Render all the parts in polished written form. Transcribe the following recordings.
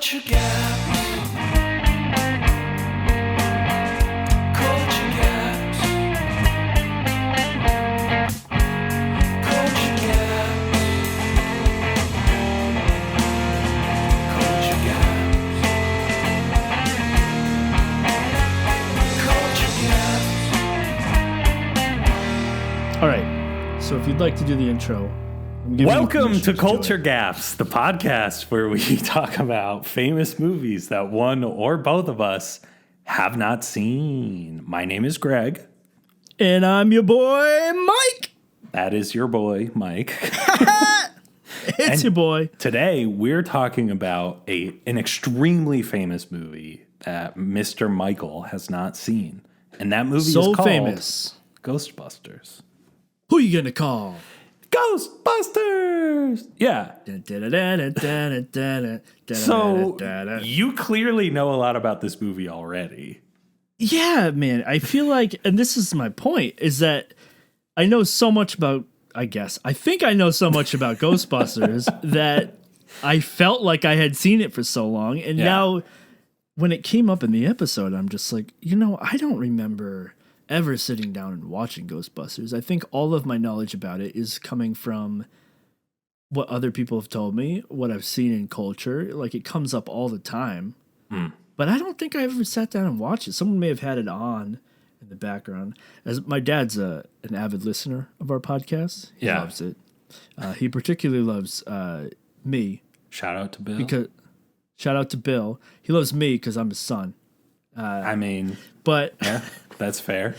Culture Gaps. Culture Gaps. Culture Gaps. Culture Gaps. Culture Gaps. All right. So if you'd like to do the intro. Welcome to Culture Gaps, the podcast where we talk about famous movies that one or both of us have not seen. My name is Gregg. And I'm your boy, Mike. That is your boy, Mike. It's your boy. Today, we're talking about an extremely famous movie that Mr. Michael has not seen. And that movie is called famous. Ghostbusters. Who you gonna call? Ghostbusters! Yeah. So, you clearly know a lot about this movie already. Yeah, man. I feel like, and this is my point, is that I know so much about, I think I know so much about Ghostbusters that I felt like I had seen it for so long. And now, when it came up in the episode, I'm just like, I don't remember ever sitting down and watching Ghostbusters. I think all of my knowledge about it is coming from what other people have told me, what I've seen in culture. Like, it comes up all the time. But I don't think I ever sat down and watched it. Someone may have had it on in the background. As my dad's an avid listener of our podcast. He loves it. He particularly loves me. Shout out to Bill. Shout out to Bill. He loves me because I'm his son. But yeah, that's fair.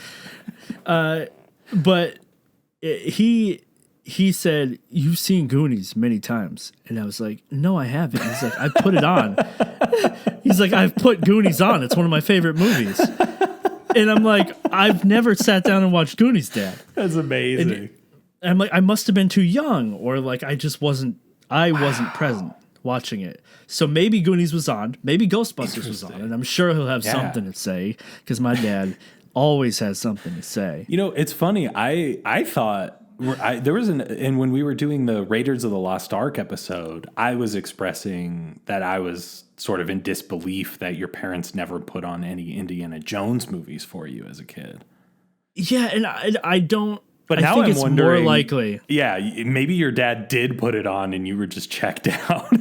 But he said, "You've seen Goonies many times," and I was like, "No, I haven't." He's like, "I put it on." He's like, "I've put Goonies on. It's one of my favorite movies." And I'm like, "I've never sat down and watched Goonies, Dad." That's amazing. And I'm like, I must have been too young, or like I wasn't present watching it. So maybe Goonies was on, maybe Ghostbusters was on, and I'm sure he'll have something to say because my dad always has something to say. It's funny. I thought there was and when we were doing the Raiders of the Lost Ark episode, I was expressing that I was sort of in disbelief that your parents never put on any Indiana Jones movies for you as a kid. Yeah, and I don't. But now think I'm it's wondering, more likely. Yeah, maybe your dad did put it on and you were just checked out.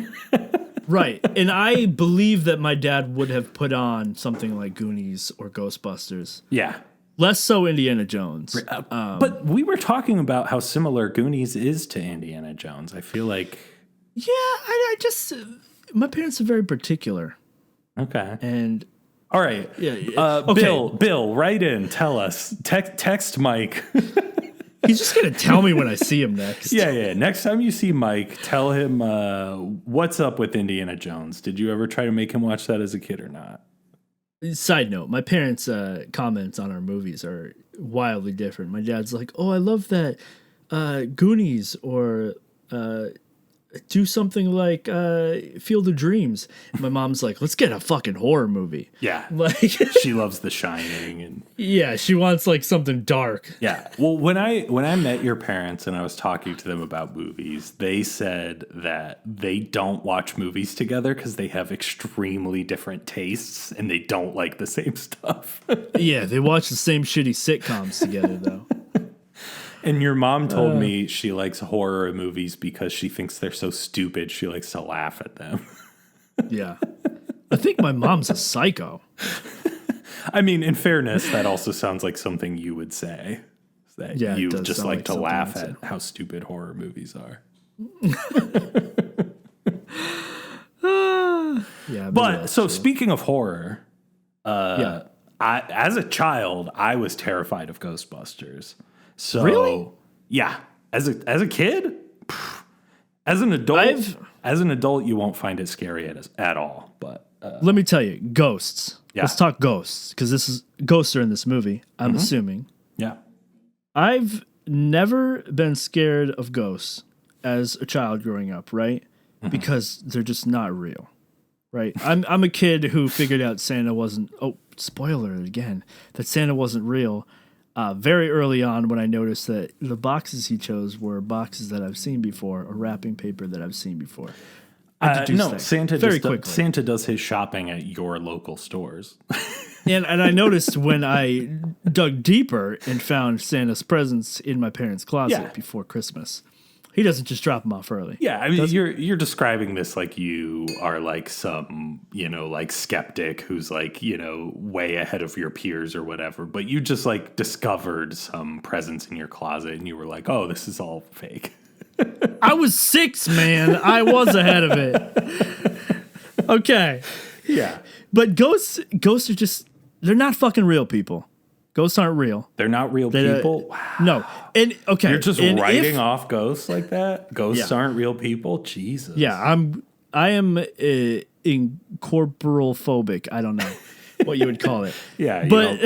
Right. And I believe that my dad would have put on something like Goonies or Ghostbusters. Yeah. Less so Indiana Jones. But we were talking about how similar Goonies is to Indiana Jones. I feel like... Yeah, I just... My parents are very particular. Okay. And... All right. Yeah. Okay. Bill, write in. Tell us. Text Mike. He's just going to tell me when I see him next. Yeah. Next time you see Mike, tell him what's up with Indiana Jones. Did you ever try to make him watch that as a kid or not? Side note, my parents' comments on our movies are wildly different. My dad's like, "Oh, I love that Goonies," or do something like Field of Dreams. And my mom's like, "Let's get a fucking horror movie." Yeah. Like she loves The Shining and yeah, she wants like something dark. Yeah. Well, when I met your parents and I was talking to them about movies, they said that they don't watch movies together because they have extremely different tastes and they don't like the same stuff. Yeah, they watch the same shitty sitcoms together though. And your mom told me she likes horror movies because she thinks they're so stupid. She likes to laugh at them. Yeah. I think my mom's a psycho. I mean, in fairness, that also sounds like something you would say. That you just like to laugh at how stupid horror movies are. Yeah. But so speaking of horror, as a child, I was terrified of Ghostbusters. So, really? Yeah. As a kid, as an adult, you won't find it scary at all. But let me tell you, ghosts. Yeah. Let's talk ghosts because ghosts are in this movie. I'm assuming. Yeah. I've never been scared of ghosts as a child growing up, right? Because they're just not real, right? I'm a kid who figured out Santa wasn't. Oh, spoiler again! That Santa wasn't real. Very early on when I noticed that the boxes he chose were boxes that I've seen before, or wrapping paper that I've seen before. I deduce No, that Santa very just quickly. Santa does his shopping at your local stores. And I noticed when I dug deeper and found Santa's presents in my parents' closet Yeah. before Christmas, he doesn't just drop them off early. Yeah, I mean, you're describing this like you are like some, like skeptic who's like, way ahead of your peers or whatever. But you just like discovered some presents in your closet and you were like, oh, this is all fake. I was 6, man. I was ahead of it. Okay. Yeah. But ghosts are just, they're not fucking real people. Ghosts aren't real. They're not real people. Wow. No. And okay. You're just and writing off ghosts like that? Ghosts Yeah. aren't real people? Jesus. Yeah, I am incorporeal phobic. I don't know what you would call it. Yeah. But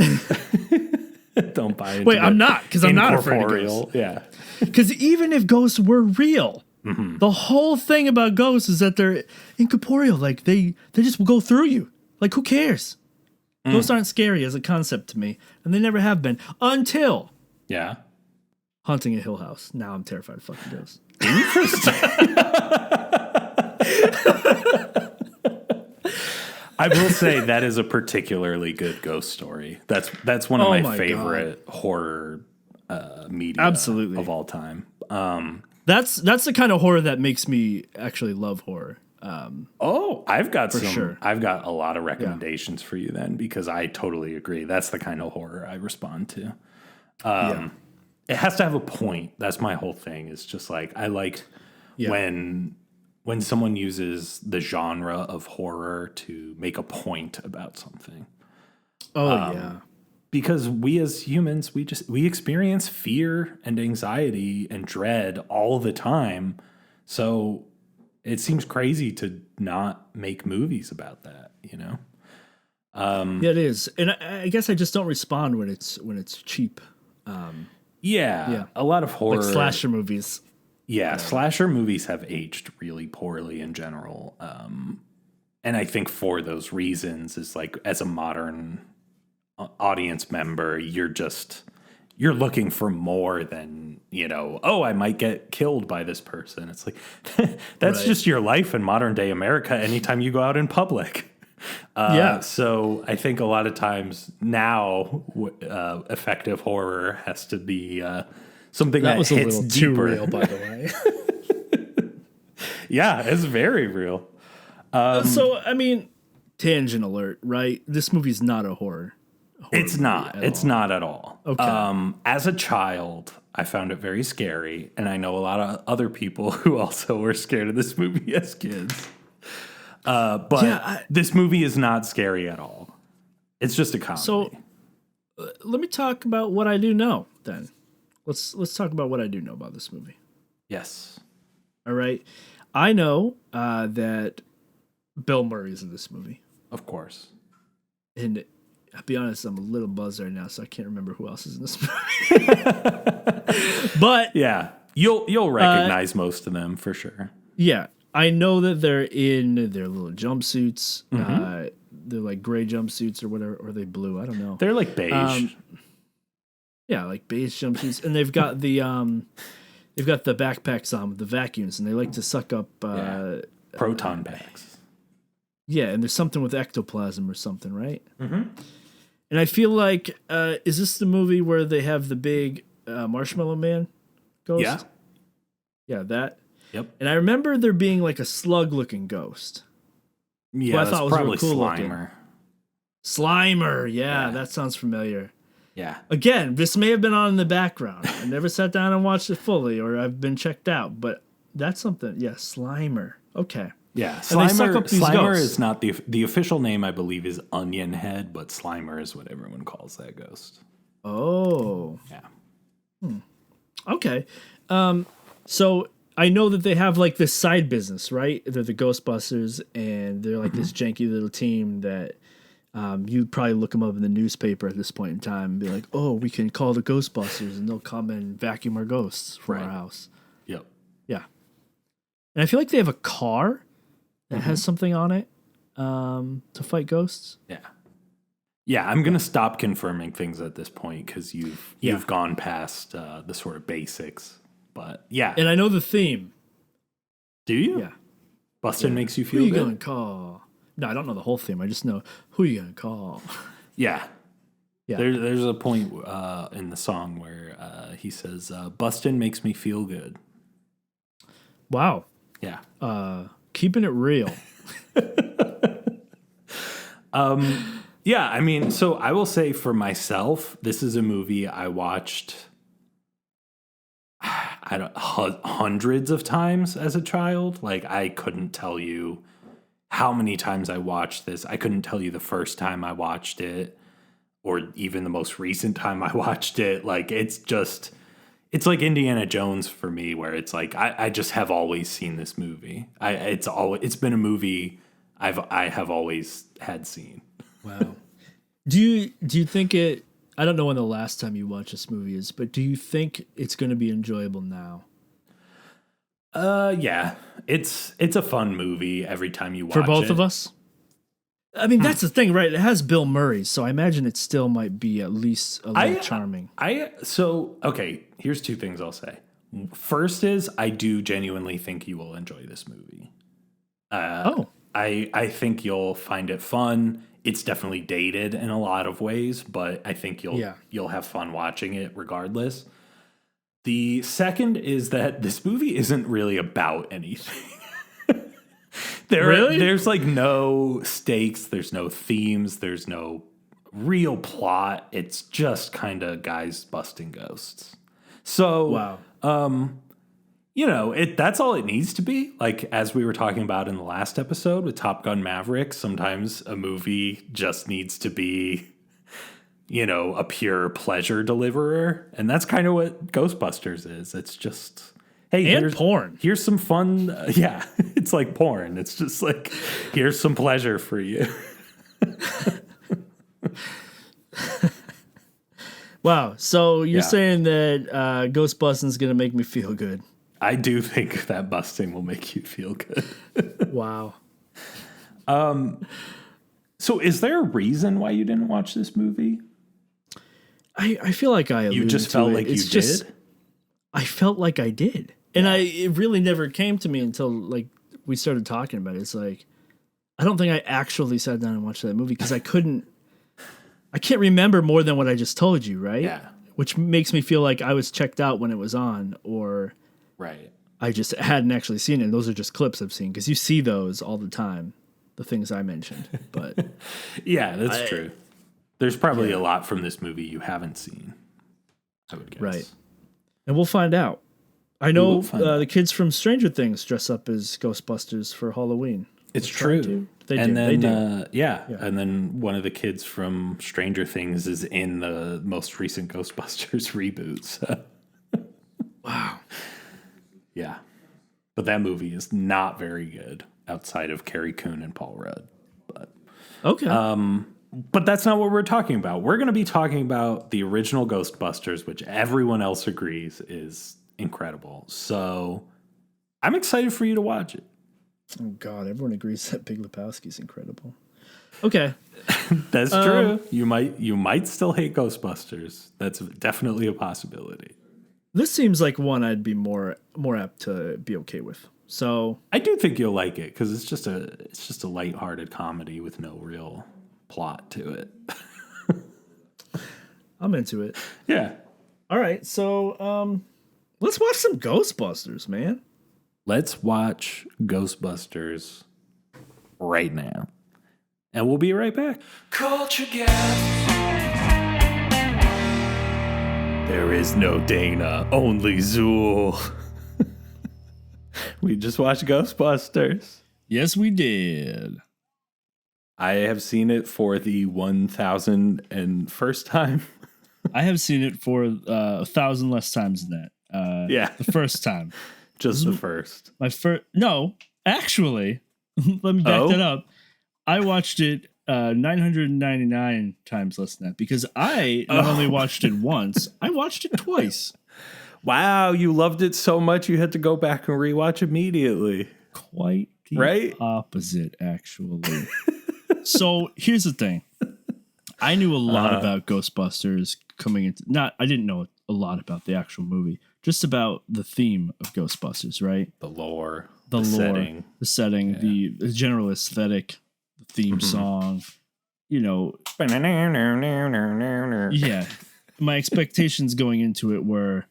Don't buy into wait, I'm not, because I'm not afraid of incorporeal. ghosts. Yeah. Because even if ghosts were real, Mm-hmm. the whole thing about ghosts is that they're incorporeal. Like they just will go through you. Like who cares? Ghosts aren't scary as a concept to me, and they never have been until Yeah. Haunting a Hill House. Now I'm terrified of fucking ghosts. I will say that is a particularly good ghost story. That's one of Oh my my favorite horror media Absolutely. of all time. That's the kind of horror that makes me actually love horror. I've got some. sure. I've got a lot of recommendations for you then, because I totally agree. That's the kind of horror I respond to. It has to have a point. That's my whole thing. It's just like I like when someone uses the genre of horror to make a point about something. Oh yeah. Because we as humans, we experience fear and anxiety and dread all the time. So it seems crazy to not make movies about that, Yeah, it is, and I guess I just don't respond when it's cheap, Yeah. A lot of horror. like slasher movies. Yeah, slasher movies have aged really poorly in general. And I think for those reasons is like as a modern audience member, you're looking for more than, I might get killed by this person. It's like, that's Right. just your life in modern day America anytime you go out in public. Yeah. So I think a lot of times now effective horror has to be something that was a hits little deeper. too real, by the way. Yeah, it's very real. So I mean, tangent alert, right? This movie's not a horror It's not. at It's all. not at all. Okay. As a child, I found it very scary, and I know a lot of other people who also were scared of this movie as kids. But this movie is not scary at all. It's just a comedy. So let me talk about what I do know. Then let's talk about what I do know about this movie. yes. All right, I know that Bill Murray's in this movie, Of course. and I'll be honest, I'm a little buzzed right now, so I can't remember who else is in this movie. But Yeah. You'll recognize most of them for sure. yeah, I know that they're in their little jumpsuits. They're like gray jumpsuits or whatever, or are they blue? I don't know. They're like beige. Yeah, like beige jumpsuits, and they've got the backpacks on with the vacuums, and they like to suck up. Proton packs. Yeah, and there's something with ectoplasm or something, right? Mm-hmm. And I feel like, is this the movie where they have the big Marshmallow Man ghost? Yeah. Yeah, that. Yep. And I remember there being like a slug-looking ghost. Yeah, I that's thought was probably really cool looking. Slimer. Slimer, yeah, Yeah. that sounds familiar. Yeah. Again, this may have been on in the background. I never sat down and watched it fully, or I've been checked out, but that's something. Yeah, Slimer. Okay. Yeah, And they suck up these Slimer ghosts. is not the official name. I believe is Onion Head, but Slimer is what everyone calls that ghost. Oh, Yeah, okay. So I know that they have like this side business, right? They're the Ghostbusters, and they're like this janky little team that you'd probably look them up in the newspaper at this point in time and be like, oh, we can call the Ghostbusters, and they'll come and vacuum our ghosts from our Right. house. yep. Yeah. And I feel like they have a car that has something on it to fight ghosts. Yeah, yeah. I'm gonna stop confirming things at this point because you've gone past the sort of basics. But yeah, And I know the theme. do you? Yeah. Bustin' makes you Who feel you good. gonna call? No, I don't know the whole theme. I just know who you gonna call. Yeah. Yeah. There's a point in the song where he says, Bustin' makes me feel good. Wow. Yeah. Keeping it real. Yeah, I mean, so I will say for myself, this is a movie I watched hundreds of times as a child. Like, I couldn't tell you how many times I watched this. I couldn't tell you the first time I watched it or even the most recent time I watched it. Like, it's like Indiana Jones for me, where it's like I just have always seen this movie. It's been a movie I have always had seen. Wow. Do you think it? I don't know when the last time you watched this movie is, but do you think it's going to be enjoyable now? Yeah, it's a fun movie every time you watch it. For both of us? I mean, that's the thing, right? It has Bill Murray, so I imagine it still might be at least a little charming. Okay, here's two things I'll say. First is I do genuinely think you will enjoy this movie. I think you'll find it fun. It's definitely dated in a lot of ways, but I think you'll have fun watching it regardless. The second is that this movie isn't really about anything. There's like no stakes, there's no themes, there's no real plot. It's just kind of guys busting ghosts. So, Wow. That's all it needs to be. Like, as we were talking about in the last episode with Top Gun Maverick, sometimes a movie just needs to be, a pure pleasure deliverer. And that's kind of what Ghostbusters is. It's just, hey, here's porn. Here's some fun. Yeah, it's like porn. It's just like, here's some pleasure for you. Wow. So you're saying that Ghostbusters is going to make me feel good. I do think that busting will make you feel good. Wow. So is there a reason why you didn't watch this movie? I feel like I alluded You just to felt it. like It's you just, did? I felt like I did. And it really never came to me until like we started talking about it. It's like, I don't think I actually sat down and watched that movie because I can't remember more than what I just told you, right? Yeah. Which makes me feel like I was checked out when it was on, or Right. I just hadn't actually seen it. And those are just clips I've seen because you see those all the time, the things I mentioned. But yeah, that's true. There's probably a lot from this movie you haven't seen, I would guess. Right. And we'll find out. I know the kids from Stranger Things dress up as Ghostbusters for Halloween. It's true. They and do. then, They do. yeah. And then one of the kids from Stranger Things is in the most recent Ghostbusters reboot. So. Wow. Yeah. But that movie is not very good outside of Carrie Coon and Paul Rudd. But Okay. But that's not what we're talking about. We're going to be talking about the original Ghostbusters, which everyone else agrees is incredible. So I'm excited for you to watch it. Oh God, everyone agrees that Big Lebowski's incredible. Okay. That's true. You might still hate Ghostbusters. That's definitely a possibility. This seems like one I'd be more apt to be okay with. So I do think you'll like it because it's just a lighthearted comedy with no real plot to it. I'm into it. Yeah. All right. So let's watch some Ghostbusters, man. Let's watch Ghostbusters right now. And we'll be right back. Culture Gap. There is no Dana, only Zool. We just watched Ghostbusters. Yes, we did. I have seen it for the 1,001st time. I have seen it for 1,000 less times than that. Yeah. The first time. Just the first. No, actually, let me back that up. I watched it 999 times less than that because I not only watched it once, I watched it twice. Wow, you loved it so much you had to go back and rewatch immediately. Quite the opposite, actually. So here's the thing. I knew a lot about Ghostbusters coming into I didn't know a lot about the actual movie, just about the theme of Ghostbusters, right? The lore. the lore, setting. the setting, the general aesthetic, the theme song, you know. Yeah. My expectations going into it were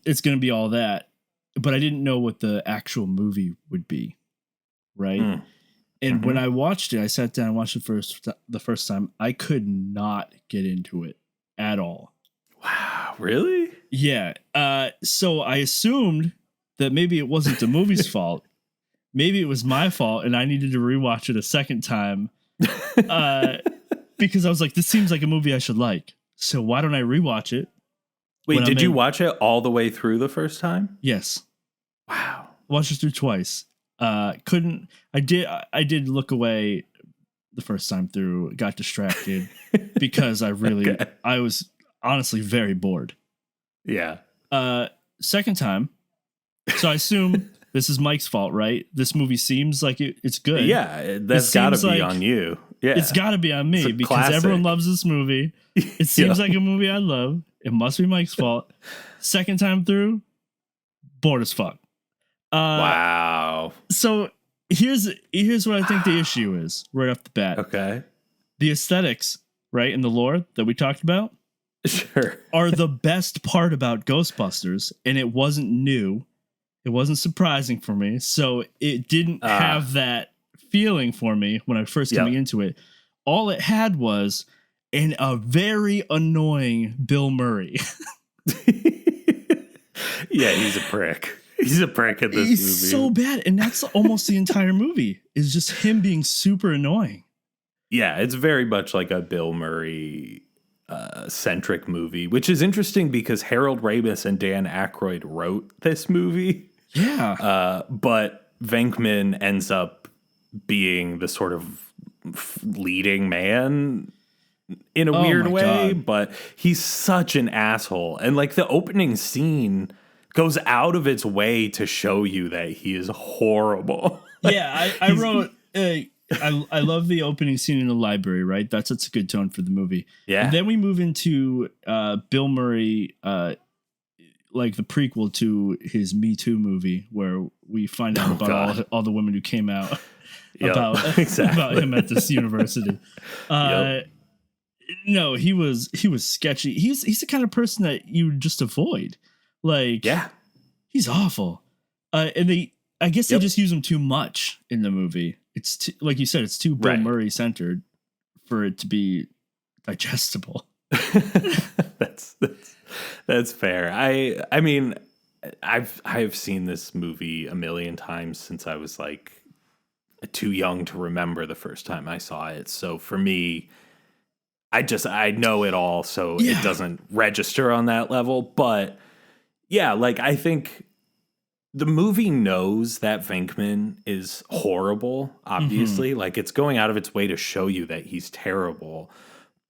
it's going to be all that, but I didn't know what the actual movie would be. Right. And when I watched it, I sat down and watched it the first time. I could not get into it at all. Wow, really? Yeah. So I assumed that maybe it wasn't the movie's fault. Maybe it was my fault, and I needed to rewatch it a second time because I was like, this seems like a movie I should like. So why don't I rewatch it? Wait, did you watch it all the way through the first time? Yes. Wow. Watched it through twice. I did look away the first time through, got distracted because I was honestly very bored. Yeah. Second time. So I assume this is Mike's fault, right? This movie seems like it's good. Yeah, that's got to be on you. Yeah. It's got to be on me because classic. Everyone loves this movie. It seems like a movie I love. It must be Mike's fault. Second time through, bored as fuck. Wow. So here's what I think the issue is right off the bat. Okay. The aesthetics, right, and the lore that we talked about are the best part about Ghostbusters, and it wasn't new. It wasn't surprising for me, so it didn't have that feeling for me when I first coming into it. All it had was a very annoying Bill Murray. Yeah, he's a prick. He's a prick in this movie. He's so bad, and that's almost the entire movie is just him being super annoying. Yeah, it's very much like a Bill Murray centric movie, which is interesting because Harold Ramis and Dan Aykroyd wrote this movie. Yeah. But Venkman ends up being the sort of leading man in a weird way, but he's such an asshole. And like the opening scene goes out of its way to show you that he is horrible. Yeah, I wrote I love the opening scene in the library, right? That sets a good tone for the movie. Yeah. And then we move into Bill Murray, like the prequel to his Me Too movie, where we find out about all the women who came out about him at this university. No, he was sketchy. He's the kind of person that you just avoid. Like, he's awful. And I guess they just use him too much in the movie. It's like you said, it's too Bill Murray centered for it to be digestible. That's fair. I mean, I've seen this movie a million times since I was like too young to remember the first time I saw it. So for me, I know it all, so it doesn't register on that level. But yeah, like I think the movie knows that Venkman is horrible, obviously. Like it's going out of its way to show you that he's terrible.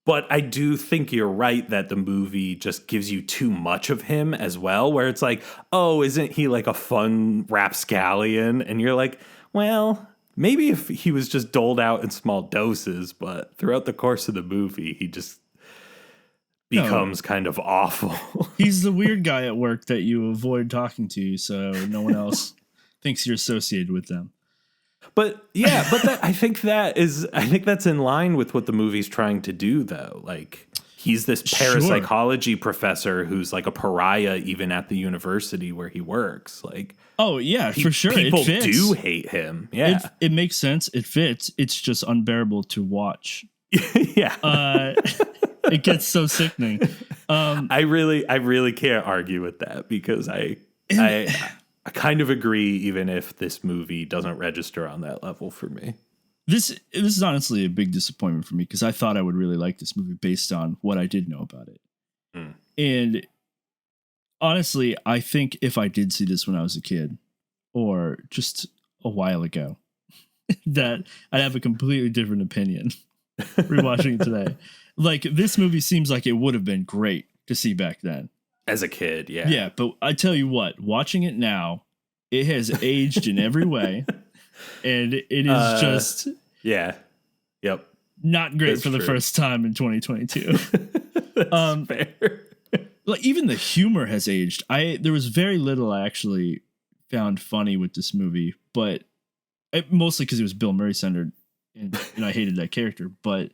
But I do think you're right that the movie just gives you too much of him as well, where it's like, oh, isn't he like a fun rapscallion? And you're like, well, maybe if he was just doled out in small doses, but throughout the course of the movie, he just becomes kind of awful. He's the weird guy at work that you avoid talking to, so no one else thinks you're associated with them. But yeah, I think that's in line with what the movie's trying to do, though. Like he's this parapsychology professor who's like a pariah even at the university where he works. Like, oh yeah, for sure, people do hate him. Yeah, it makes sense. It fits. It's just unbearable to watch. Yeah. It gets so sickening. I really can't argue with that because I kind of agree, even if this movie doesn't register on that level for me. This is honestly a big disappointment for me because I thought I would really like this movie based on what I did know about it. And honestly, I think if I did see this when I was a kid or just a while ago, that I'd have a completely different opinion rewatching it today. Like this movie seems like it would have been great to see back then. As a kid, yeah. Yeah, but I tell you what, watching it now, it has aged in every way. And it is just not great for the first time in 2022. That's fair. Like even the humor has aged. There was very little I actually found funny with this movie, but mostly because it was Bill Murray centered, and I hated that character. But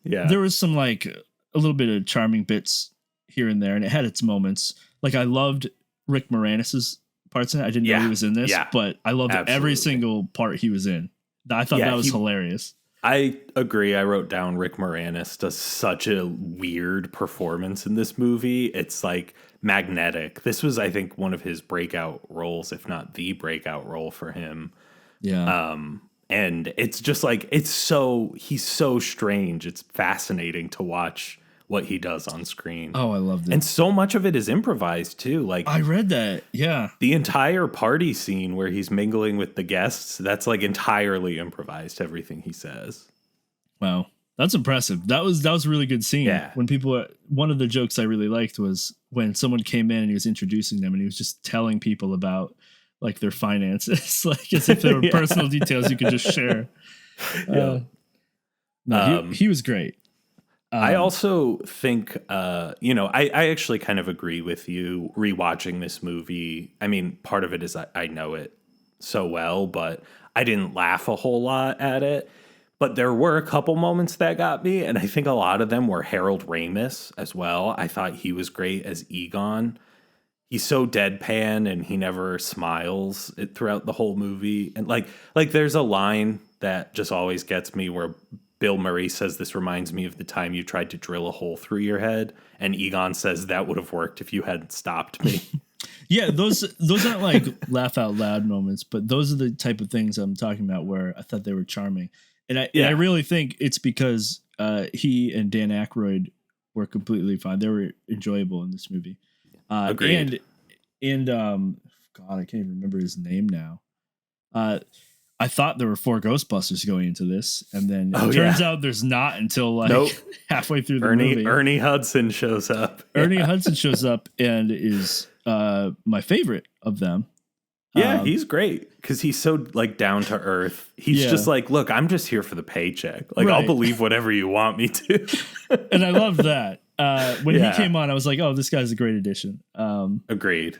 Yeah. there was some like a little bit of charming bits here and there, and it had its moments. Like I loved Rick Moranis's parts in it. I didn't know he was in this, but I loved every single part he was in. I thought that was hilarious. I agree. I wrote down Rick Moranis does such a weird performance in this movie. It's like magnetic. This was, I think, one of his breakout roles, if not the breakout role for him. Yeah. And it's just like, he's so strange. It's fascinating to watch what he does on screen. Oh, I loved it. And so much of it is improvised too. Like I read that. Yeah. The entire party scene where he's mingling with the guests, that's like entirely improvised, everything he says. Wow. That's impressive. That was a really good scene. Yeah. When one of the jokes I really liked was when someone came in and he was introducing them and he was just telling people about like their finances, like as if there were personal details you could just share. He was great. I also think, I actually kind of agree with you rewatching this movie. I mean, part of it is I know it so well, but I didn't laugh a whole lot at it. But there were a couple moments that got me, and I think a lot of them were Harold Ramis as well. I thought he was great as Egon. He's so deadpan, and he never smiles throughout the whole movie. And like there's a line that just always gets me where Bill Murray says, "This reminds me of the time you tried to drill a hole through your head." And Egon says, "That would have worked if you hadn't stopped me." Yeah, those aren't like laugh out loud moments, but those are the type of things I'm talking about where I thought they were charming. And I really think it's because he and Dan Aykroyd were completely fine. They were enjoyable in this movie. Agreed. And God, I can't even remember his name now. I thought there were 4 Ghostbusters going into this, and then it turns out there's not until like halfway through the movie. Ernie Hudson shows up. Ernie Hudson shows up and is my favorite of them. Yeah, he's great because he's so like down to earth. He's just like, look, I'm just here for the paycheck. Like, I'll believe whatever you want me to. And I love that. When he came on, I was like, oh, this guy's a great addition. Agreed.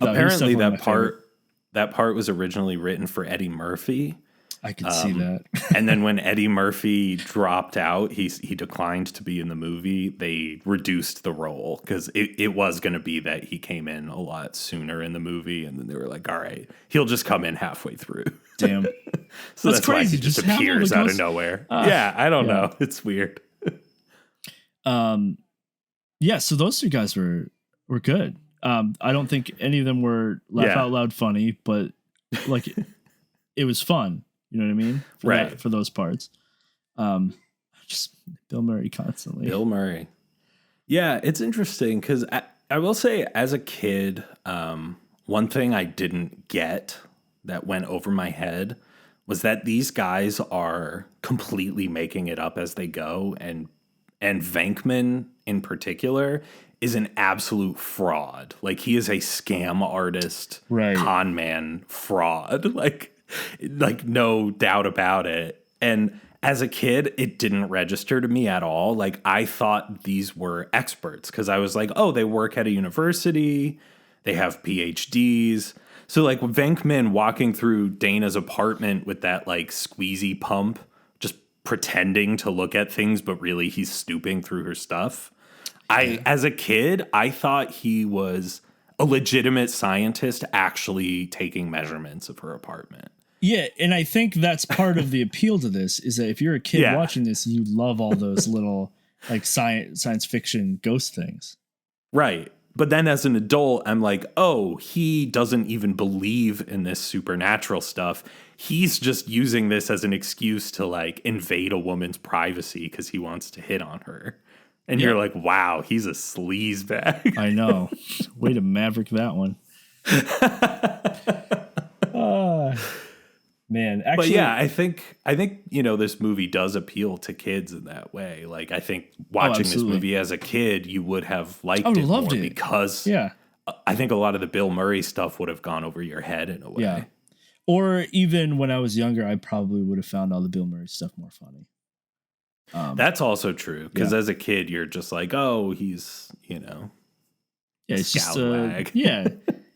No, apparently that part was originally written for Eddie Murphy. I could see that. And then when Eddie Murphy dropped out, he declined to be in the movie. They reduced the role because it was going to be that he came in a lot sooner in the movie. And then they were like, all right, he'll just come in halfway through. Damn. So that's crazy. Why he just appears out of nowhere. I don't know. It's weird. So those 2 guys were good. I don't think any of them were laugh out loud funny, but like it was fun. You know what I mean? For those parts. Just Bill Murray constantly. Bill Murray. Yeah, it's interesting because I will say as a kid, one thing I didn't get that went over my head was that these guys are completely making it up as they go. And Venkman in particular is an absolute fraud. Like he is a scam artist, con man fraud. Like no doubt about it. And as a kid, it didn't register to me at all. Like I thought these were experts because I was like, oh, they work at a university. They have PhDs. So like Venkman walking through Dana's apartment with that like squeezy pump, just pretending to look at things, but really he's stooping through her stuff. As a kid, I thought he was a legitimate scientist actually taking measurements of her apartment. Yeah, and I think that's part of the appeal to this is that if you're a kid watching this, you love all those little like science fiction ghost things. Right. But then as an adult, I'm like, oh, he doesn't even believe in this supernatural stuff. He's just using this as an excuse to like invade a woman's privacy because he wants to hit on her. And you're like, wow, he's a sleazebag. I know. Way to maverick that one. Man, actually, but yeah, I think this movie does appeal to kids in that way. Like I think watching this movie as a kid, you would have liked it more because I think a lot of the Bill Murray stuff would have gone over your head in a way. Yeah. Or even when I was younger, I probably would have found all the Bill Murray stuff more funny. That's also true because as a kid, you're just like, oh, he's it's just scallywag.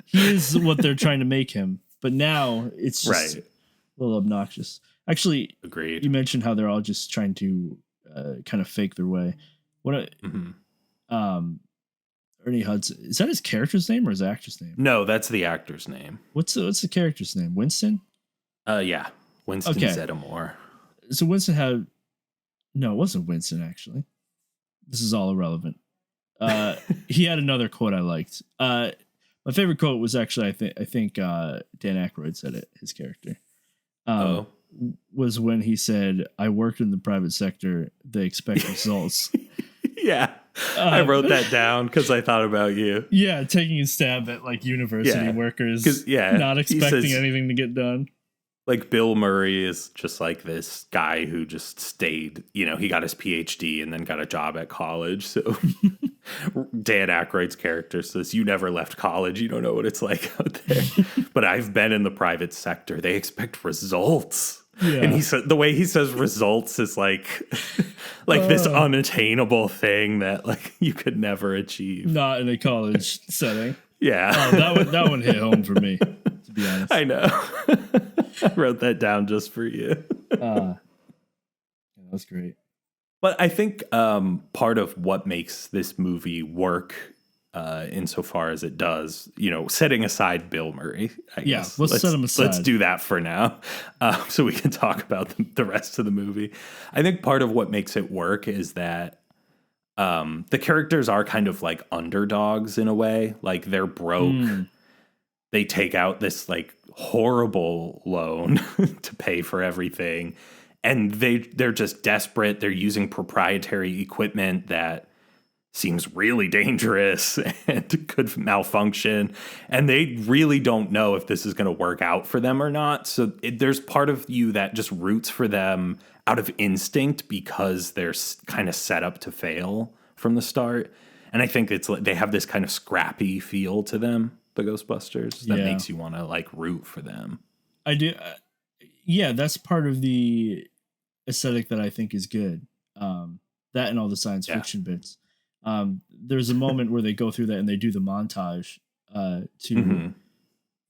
he is what they're trying to make him. But now it's just Right. a little obnoxious. Actually, Agreed. you mentioned how they're all just trying to kind of fake their way. Ernie Hudson, is that his character's name or his actor's name? No, that's the actor's name. What's the character's name? Winston? Yeah. Winston Zeddemore. So Winston had no, it wasn't Winston actually. This is all irrelevant. He had another quote I liked. My favorite quote was actually I think Dan Aykroyd said it, his character. Was when he said, "I worked in the private sector. They expect results." Yeah. I wrote that down because I thought about you. Yeah, taking a stab at like university workers, not expecting anything to get done. Like Bill Murray is just like this guy who just stayed, he got his PhD and then got a job at college. So Dan Aykroyd's character says, "You never left college. You don't know what it's like out there." But I've been in the private sector. They expect results. Yeah. And he said the way he says results is like this unattainable thing that like you could never achieve. Not in a college setting. Yeah. That one hit home for me, to be honest. I know. I wrote that down just for you. Yeah, that's great. But I think part of what makes this movie work insofar as it does, setting aside Bill Murray, I guess. Let's set him aside. Let's do that for now so we can talk about the rest of the movie. I think part of what makes it work is that the characters are kind of like underdogs in a way. Like they're broke. They take out this like horrible loan to pay for everything. And they're just desperate. They're using proprietary equipment that seems really dangerous and could malfunction. And they really don't know if this is going to work out for them or not. So there's part of you that just roots for them out of instinct because they're kind of set up to fail from the start. And I think it's like they have this kind of scrappy feel to them, the Ghostbusters, that makes you want to like root for them. I do. Yeah, that's part of the aesthetic that I think is good. That and all the science fiction bits. There's a moment where they go through that and they do the montage to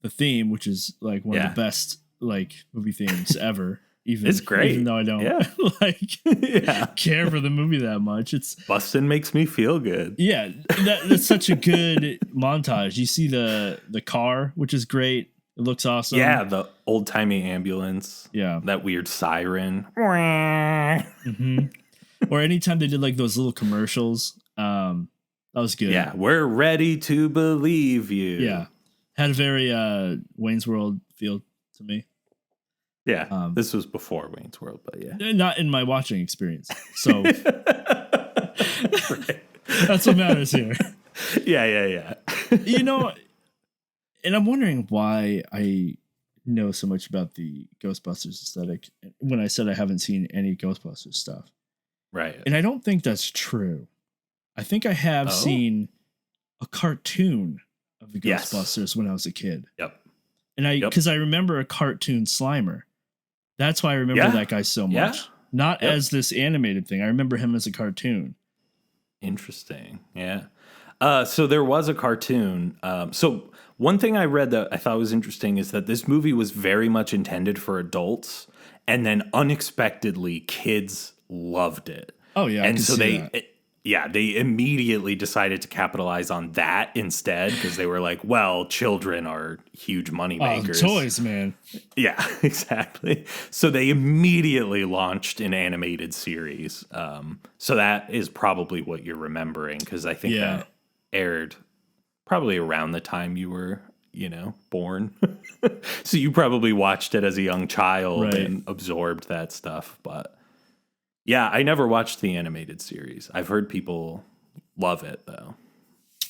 the theme, which is like one of the best like movie themes ever. It's great, even though I don't care for the movie that much. It's Bustin' makes me feel good. Yeah, that's such a good montage. You see the car, which is great. It looks awesome. Yeah, the old timey ambulance. Yeah, that weird siren. Or anytime they did like those little commercials, that was good. Yeah, we're ready to believe you. Yeah, had a very Wayne's World feel to me. Yeah, this was before Wayne's World, but not in my watching experience. So that's what matters here. Yeah. And I'm wondering why I know so much about the Ghostbusters aesthetic when I said I haven't seen any Ghostbusters stuff. Right. And I don't think that's true. I think I have seen a cartoon of the Ghostbusters when I was a kid. Yep. And because I remember a cartoon Slimer. That's why I remember that guy so much. Not as this animated thing. I remember him as a cartoon. Interesting. Yeah. So there was a cartoon. So one thing I read that I thought was interesting is that this movie was very much intended for adults, and then unexpectedly kids loved it. Oh yeah, and so they immediately decided to capitalize on that instead because they were like, well, children are huge money makers. Toys, man. Yeah, exactly. So they immediately launched an animated series. So that is probably what you're remembering because I think that aired probably around the time you were, born. So you probably watched it as a young child and absorbed that stuff. But yeah, I never watched the animated series. I've heard people love it, though.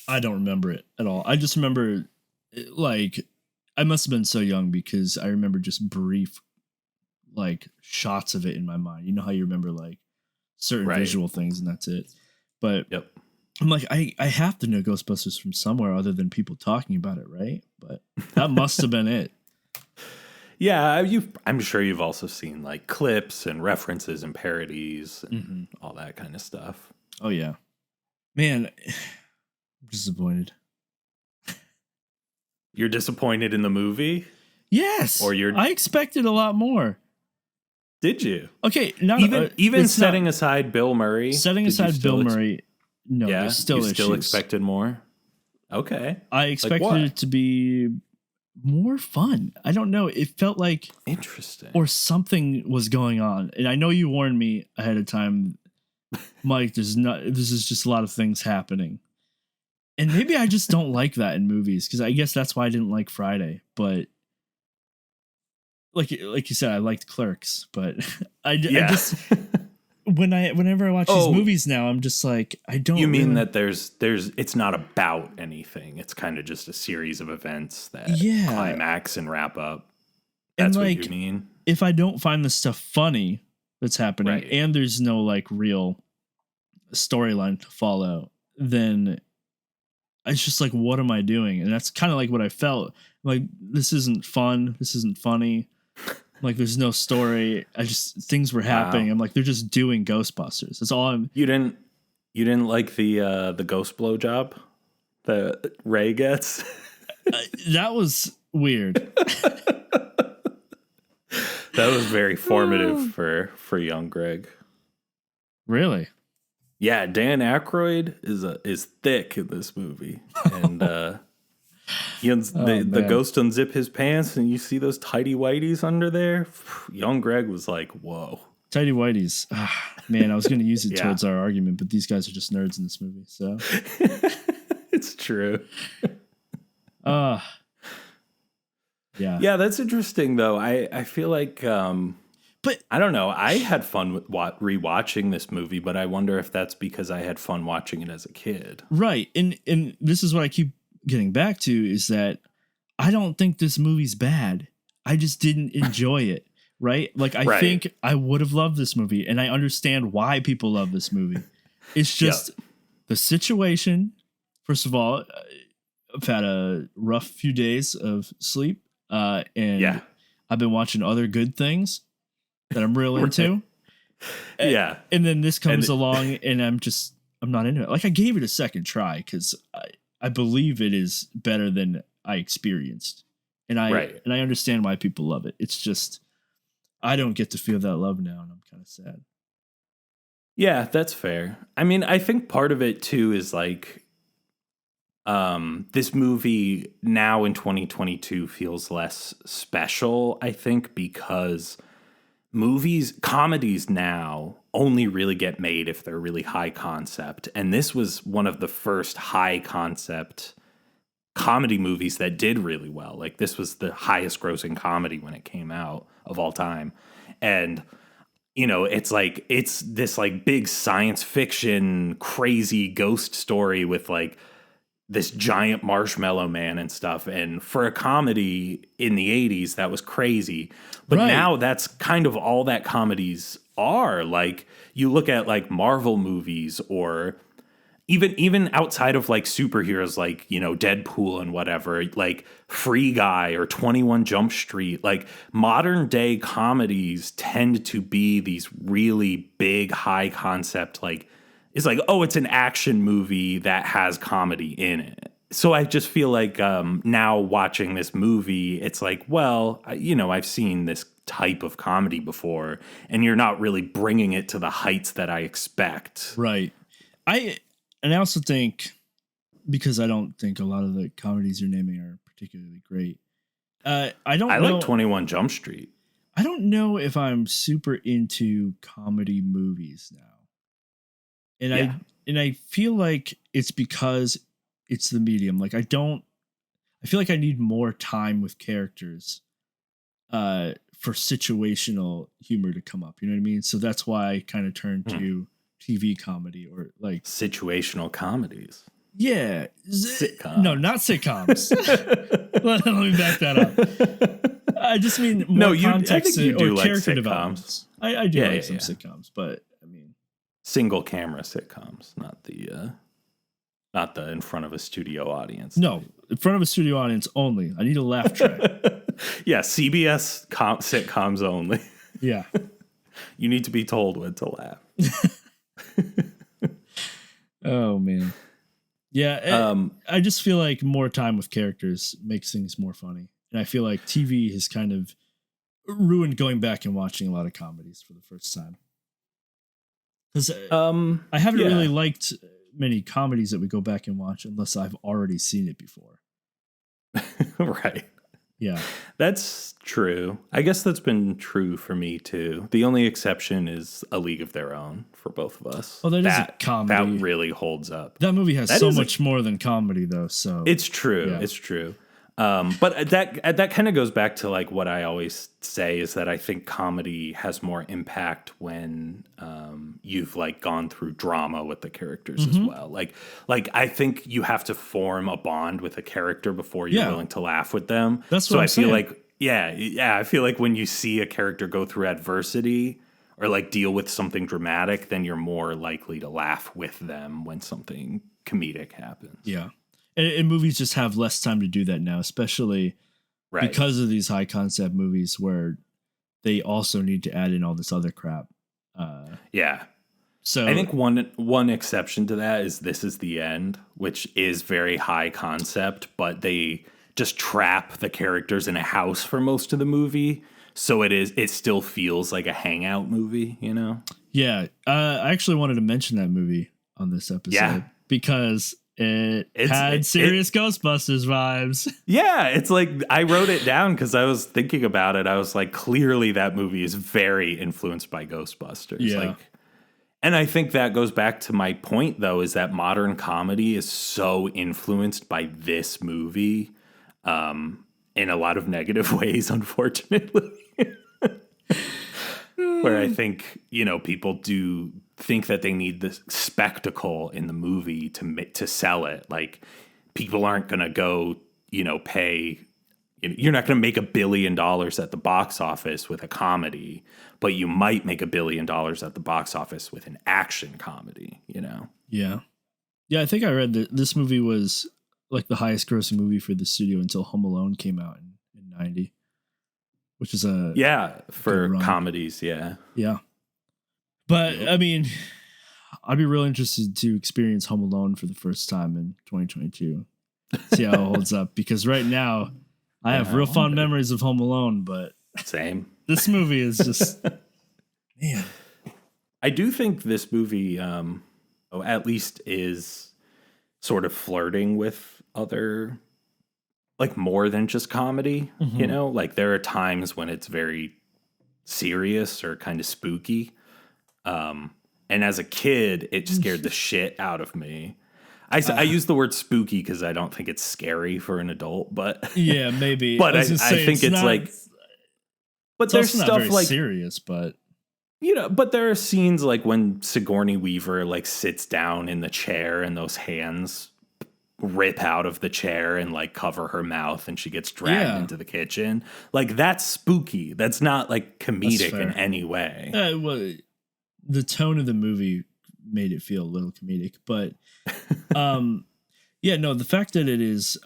I don't remember it at all. I just remember, I must have been so young because I remember just brief, shots of it in my mind. You know how you remember, certain visual things and that's it. But I'm like, I have to know Ghostbusters from somewhere other than people talking about it, right? But that must have been it. Yeah, I'm sure you've also seen clips and references and parodies and all that kind of stuff. Oh yeah, man, I'm disappointed. You're disappointed in the movie? Yes. Or I expected a lot more. Did you? Okay, now even setting aside Bill Murray. Setting aside Bill Murray, no, yeah, there's still you issues. Still expected more. Okay, I expected it to be more fun. I don't know. It felt like interesting, or something was going on. And I know you warned me ahead of time, Mike. This is just a lot of things happening, and maybe I just don't like that in movies because I guess that's why I didn't like Friday, but. Like you said, I liked Clerks, but I just whenever I watch these movies now, I'm just like I don't. You mean that there's it's not about anything. It's kind of just a series of events that climax and wrap up. That's what you mean. If I don't find the stuff funny that's happening, and there's no like real storyline to follow, then it's just like, what am I doing? And that's kind of like what I felt. Like this isn't fun. This isn't funny. Like there's no story. Things were happening. I'm like, they're just doing Ghostbusters. That's all I'm. You didn't like the ghost blowjob that Ray gets? That was weird. That was very formative for young Gregg. Really? Yeah, Dan Aykroyd is thick in this movie, and the ghost unzip his pants, and you see those tighty whities under there. Young Gregg was like, "Whoa, tighty whities!" Man, I was going to use it towards our argument, but these guys are just nerds in this movie. So it's true. Yeah, that's interesting though. I feel like, but I don't know. I had fun with rewatching this movie, but I wonder if that's because I had fun watching it as a kid. Right, and this is what I keep getting back to is that I don't think this movie's bad. I just didn't enjoy it. Right? Like I think I would have loved this movie, and I understand why people love this movie. It's just the situation. First of all, I've had a rough few days of sleep, and I've been watching other good things that I'm real into. And then this comes along, and I'm not into it. Like I gave it a second try because I believe it is better than I experienced, and I understand why people love it. It's just I don't get to feel that love now, and I'm kind of sad. Yeah, that's fair. I mean, I think part of it too is like this movie now in 2022 feels less special, I think, because comedies now only really get made if they're really high concept. And this was one of the first high concept comedy movies that did really well. Like this was the highest grossing comedy when it came out of all time. And it's this like big science fiction crazy ghost story with like this giant marshmallow man and stuff. And for a comedy in the 80s, that was crazy. But now that's kind of all that comedies are. Like you look at like Marvel movies or even outside of like superheroes, like, Deadpool and whatever, like Free Guy or 21 Jump Street, like modern day comedies tend to be these really big, high concept, like, it's like, oh, it's an action movie that has comedy in it. So I just feel like now watching this movie, it's like, well, I've seen this type of comedy before, and you're not really bringing it to the heights that I expect. Right. And I also think, because I don't think a lot of the comedies you're naming are particularly great. I like 21 Jump Street. I don't know if I'm super into comedy movies now. And I feel like it's because it's the medium. Like I feel like I need more time with characters for situational humor to come up. You know what I mean? So that's why I kind of turned to TV comedy or like situational comedies. Yeah. Sitcoms. No, not sitcoms. Let me back that up. I just mean more context or like character sitcoms. Developments. I do like some sitcoms, but I mean single camera sitcoms, not the in front of a studio audience. No, in front of a studio audience only. I need a laugh track. Yeah, CBS sitcoms only. Yeah. You need to be told when to laugh. Oh man. Yeah, I just feel like more time with characters makes things more funny. And I feel like TV has kind of ruined going back and watching a lot of comedies for the first time. Because I haven't really liked many comedies that we go back and watch unless I've already seen it before. Right. Yeah. That's true. I guess that's been true for me too. The only exception is A League of Their Own for both of us. Oh, that is a comedy. That really holds up. That movie has so much more than comedy, though. So it's true. Yeah. It's true. But that kind of goes back to like what I always say is that I think comedy has more impact when you've like gone through drama with the characters as well. Like I think you have to form a bond with a character before you're willing to laugh with them. That's what I'm saying. Feel like I feel like when you see a character go through adversity or like deal with something dramatic, then you're more likely to laugh with them when something comedic happens. Yeah. And movies just have less time to do that now, especially because of these high concept movies where they also need to add in all this other crap. So I think one exception to that is This Is the End, which is very high concept, but they just trap the characters in a house for most of the movie. So it still feels like a hangout movie, you know? Yeah. I actually wanted to mention that movie on this episode because it had serious Ghostbusters vibes. Yeah, it's like I wrote it down because I was thinking about it. I was like, clearly that movie is very influenced by Ghostbusters. Yeah. And I think that goes back to my point, though, is that modern comedy is so influenced by this movie in a lot of negative ways, unfortunately. Where I think, people do think that they need the spectacle in the movie to sell it. Like, people aren't going to go, pay. You're not going to make $1 billion at the box office with a comedy, but you might make $1 billion at the box office with an action comedy, Yeah. Yeah, I think I read that this movie was like the highest grossing movie for the studio until Home Alone came out in 90. Which is for comedies, yeah. But I mean, I'd be real interested to experience Home Alone for the first time in 2022. See how it holds up, because right now I have real fond memories of Home Alone, but same. This movie is just man. I do think this movie at least is sort of flirting with other, like, more than just comedy, like there are times when it's very serious or kind of spooky. And as a kid, it scared the shit out of me. I use the word spooky because I don't think it's scary for an adult, but yeah, maybe. But I think it's like, but there's stuff very like serious, but but there are scenes like when Sigourney Weaver like sits down in the chair and those hands rip out of the chair and like cover her mouth and she gets dragged into the kitchen. Like, that's spooky. That's not like comedic in any way. Well, the tone of the movie made it feel a little comedic, but the fact that it is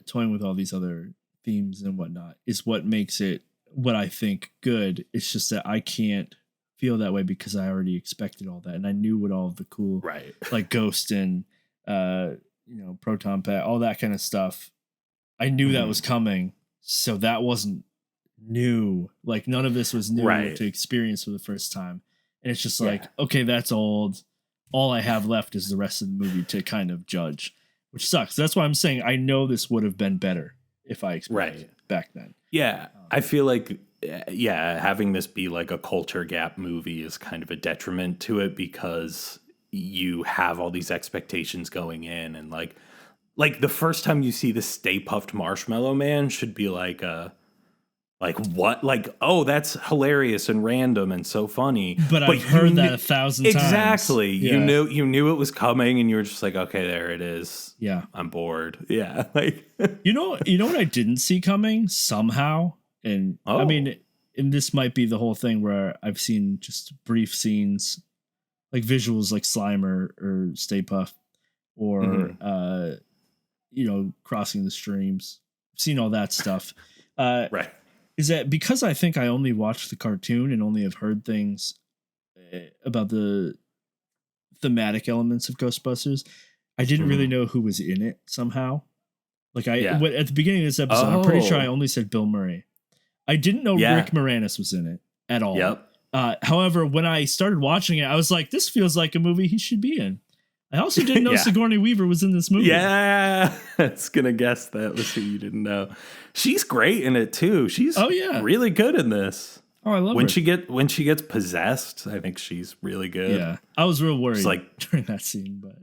toying with all these other themes and whatnot is what makes it what I think good. It's just that I can't feel that way because I already expected all that and I knew what all of the cool like Ghost and Proton Pack, all that kind of stuff. I knew that was coming, so that wasn't new. Like, none of this was new to experience for the first time. And it's just like, okay, that's old. All I have left is the rest of the movie to kind of judge, which sucks. That's why I'm saying I know this would have been better if I experienced it back then. Yeah, I feel like having this be like a culture gap movie is kind of a detriment to it because you have all these expectations going in, and like the first time you see the Stay Puft Marshmallow Man should be like what? Like, oh, that's hilarious and random and so funny. But I've heard that 1,000 times. Exactly. Yeah. You knew it was coming and you were just like, okay, there it is. Yeah. I'm bored. Yeah. Like you know what I didn't see coming somehow? And I mean, and this might be the whole thing where I've seen just brief scenes, like visuals like Slimer or Stay Puft or Crossing the Streams. I've seen all that stuff. Right. Is that because I think I only watched the cartoon and only have heard things about the thematic elements of Ghostbusters. I didn't really know who was in it somehow. Like Yeah. at the beginning of this episode, I'm pretty sure Oh. I only said Bill Murray. I didn't know Yeah. Rick Moranis was in it at all. Yep. However, when I started watching it, I was like, this feels like a movie he should be in. I also didn't know Yeah. Sigourney Weaver was in this movie. Yeah, I was gonna guess that was who you didn't know. She's great in it too. She's really good in this. Oh, I love her. When she gets possessed, I think she's really good. Yeah, I was real worried like during that scene, but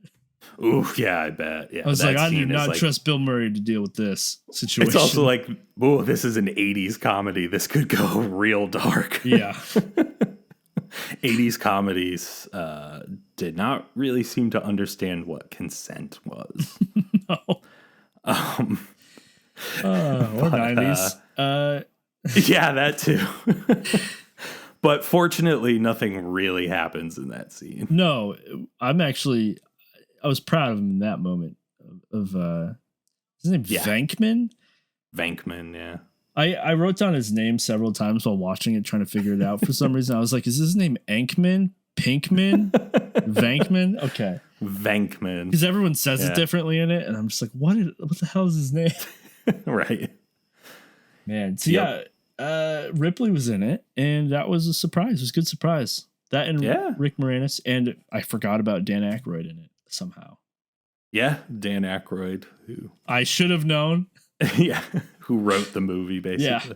ooh, yeah, I bet. Yeah, I was like, I do not trust Bill Murray to deal with this situation. It's also like, oh, this is an 80s comedy. This could go real dark. Yeah. 80s comedies did not really seem to understand what consent was. No. Or 90s. Yeah, that too. But fortunately, nothing really happens in that scene. No, I was proud of him in that moment of his name Venkman? Venkman, yeah. I wrote down his name several times while watching it, trying to figure it out for some reason. I was like, is his name Enkman? Pinkman? Venkman? Okay. Venkman. Because everyone says it differently in it, and I'm just like, what the hell is his name? Right. Man. So Ripley was in it, and that was a surprise. It was a good surprise. That and Rick Moranis, and I forgot about Dan Aykroyd in it somehow. Yeah, Dan Aykroyd, who I should have known. Yeah, who wrote the movie, basically.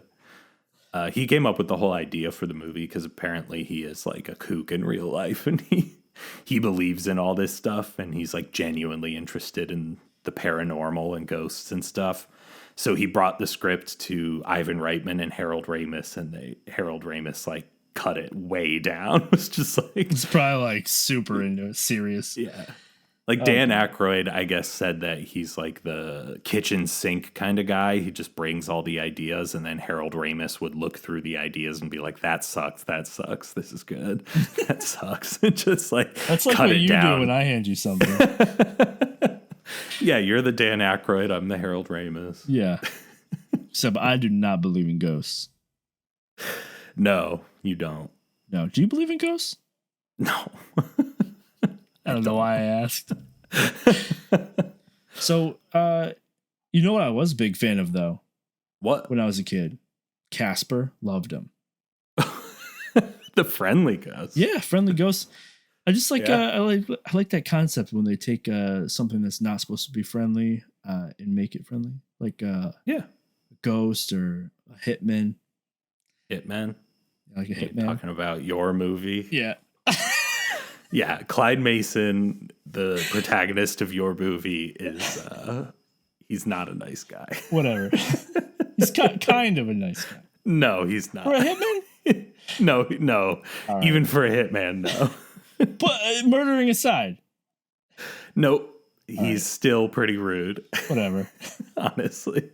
Yeah. He came up with the whole idea for the movie because apparently he is like a kook in real life, and he believes in all this stuff, and he's like genuinely interested in the paranormal and ghosts and stuff. So he brought the script to Ivan Reitman and Harold Ramis, and Harold Ramis like cut it way down. It was just like it's probably like super into it, serious. Yeah. Like Dan Aykroyd, I guess, said that he's like the kitchen sink kind of guy. He just brings all the ideas, and then Harold Ramis would look through the ideas and be like, "That sucks. That sucks. This is good. That sucks." And just like that's like cut what it you down. do when I hand you something. Yeah, you're the Dan Aykroyd. I'm the Harold Ramis. Yeah. Except I do not believe in ghosts. No, you don't. No. Do you believe in ghosts? No. I don't know why I asked. So, you know what I was a big fan of, though? What? When I was a kid? Casper. Loved him. The friendly ghost. Yeah, friendly ghosts. I just like, I like that concept when they take something that's not supposed to be friendly and make it friendly. Like a ghost or a hitman. Hitman? Like a hitman. Talking about your movie? Yeah. Yeah, Clyde Mason, the protagonist of your movie, is he's not a nice guy. Whatever. He's kind of a nice guy. No, he's not. For a hitman? No. Right. Even for a hitman, no. But murdering aside. Nope. He's still pretty rude. Whatever. Honestly.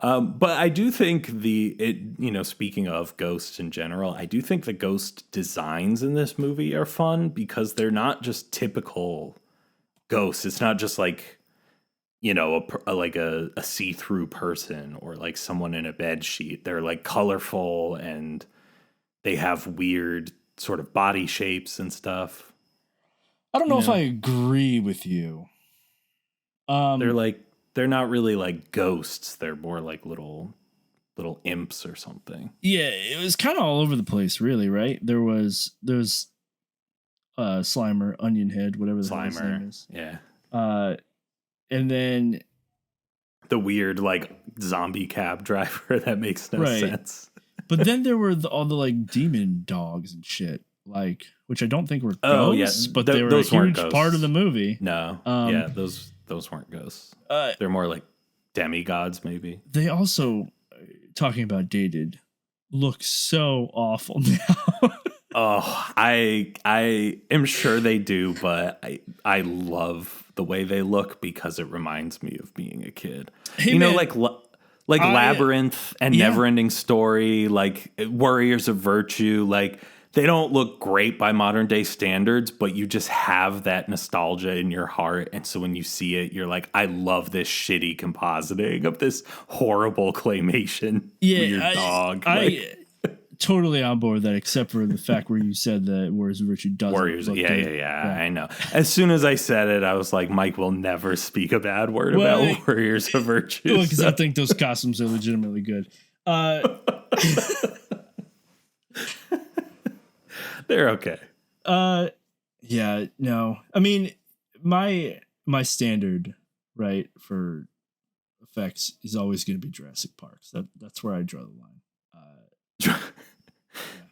But I do think speaking of ghosts in general, I do think the ghost designs in this movie are fun because they're not just typical ghosts. It's not just like, a see-through person or like someone in a bed sheet. They're like colorful and they have weird sort of body shapes and stuff. I don't know if I agree with you. They're not really like ghosts. They're more like little imps or something. Yeah, it was kind of all over the place, really, right? There's Slimer, Onion Head, whatever the hell his name is. Yeah. And then the weird like zombie cab driver that makes no sense. But then there were all the like demon dogs and shit, like which I don't think were ghosts, but they were a huge part of the movie. No, those weren't ghosts. They're more like demigods, maybe. They also, talking about dated, look so awful now. Oh, I am sure they do, but I love the way they look because it reminds me of being a kid. Hey, like Labyrinth and Neverending Story, like Warriors of Virtue, like they don't look great by modern day standards, but you just have that nostalgia in your heart. And so when you see it, you're like, I love this shitty compositing of this horrible claymation weird dog. totally on board with that, except for the fact where you said that Warriors of Virtue doesn't. Warriors, look yeah, good. I know. As soon as I said it, I was like, Mike will never speak a bad word Well, about Warriors of Virtue. Well, because I think those costumes are legitimately good. They're okay. Yeah, no. I mean, my standard, right, for effects is always going to be Jurassic Park. So that's where I draw the line.